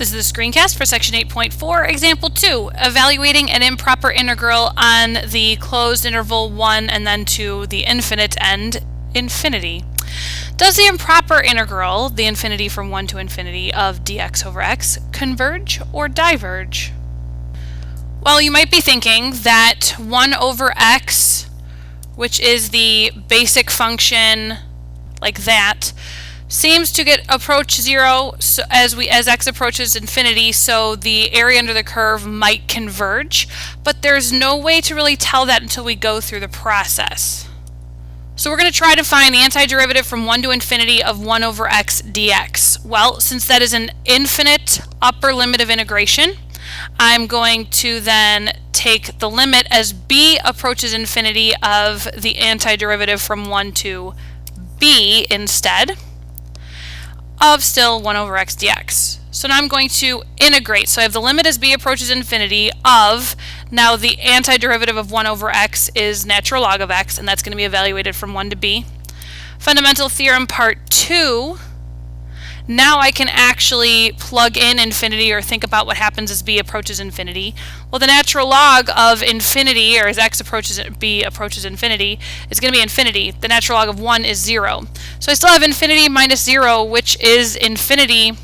This is the screencast for section 8.4, example 2, evaluating an improper integral on the closed interval 1 and then to the infinite end, infinity. Does the improper integral, the infinity from 1 to infinity, of dx over x converge or diverge? Well, you might be thinking that 1 over x, which is the basic function like that, seems to approach 0 so as x approaches infinity, so the area under the curve might converge, but there's no way to really tell that until we go through the process. So we're going to try to find the antiderivative from 1 to infinity of 1 over x dx. Well, since that is an infinite upper limit of integration, I'm going to then take the limit as b approaches infinity of the antiderivative from 1 to b instead of still 1 over x dx. So now I'm going to integrate. So I have the limit as b approaches infinity of, now the antiderivative of 1 over x is natural log of x, and that's going to be evaluated from 1 to b. Fundamental theorem part 2. Now I can actually plug in infinity or think about what happens as b approaches infinity. Well, the natural log of infinity, or as b approaches infinity, is going to be infinity. The natural log of 1 is 0. So I still have infinity minus 0, which is infinity.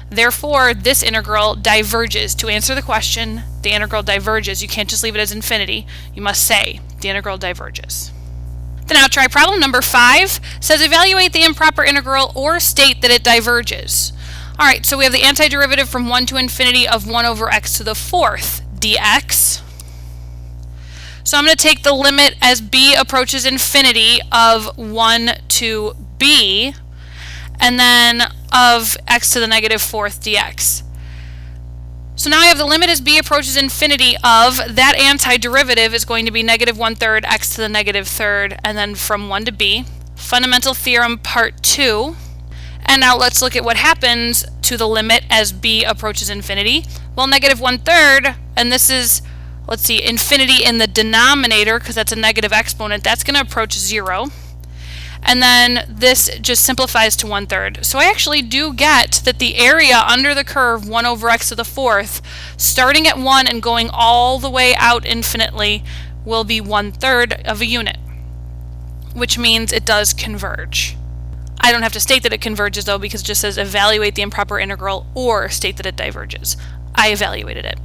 Therefore, this integral diverges. To answer the question, the integral diverges. You can't just leave it as infinity. You must say the integral diverges. The now try problem number 5 says evaluate the improper integral or state that it diverges. Alright, so we have the antiderivative from 1 to infinity of 1 over x to the 4th dx. So I'm going to take the limit as b approaches infinity of 1 to b, and then of x to the negative 4th dx. So now I have the limit as b approaches infinity of, that antiderivative is going to be negative 1/3 x to the negative 3rd, and then from 1 to b. Fundamental theorem part 2. And now let's look at what happens to the limit as b approaches infinity. Well, negative 1/3, and this is, let's see, infinity in the denominator, because that's a negative exponent, that's going to approach 0. And then this just simplifies to 1/3. So I actually do get that the area under the curve 1 over x to the 4th, starting at 1 and going all the way out infinitely, will be 1/3 of a unit, which means it does converge. I don't have to state that it converges though, because it just says evaluate the improper integral or state that it diverges. I evaluated it.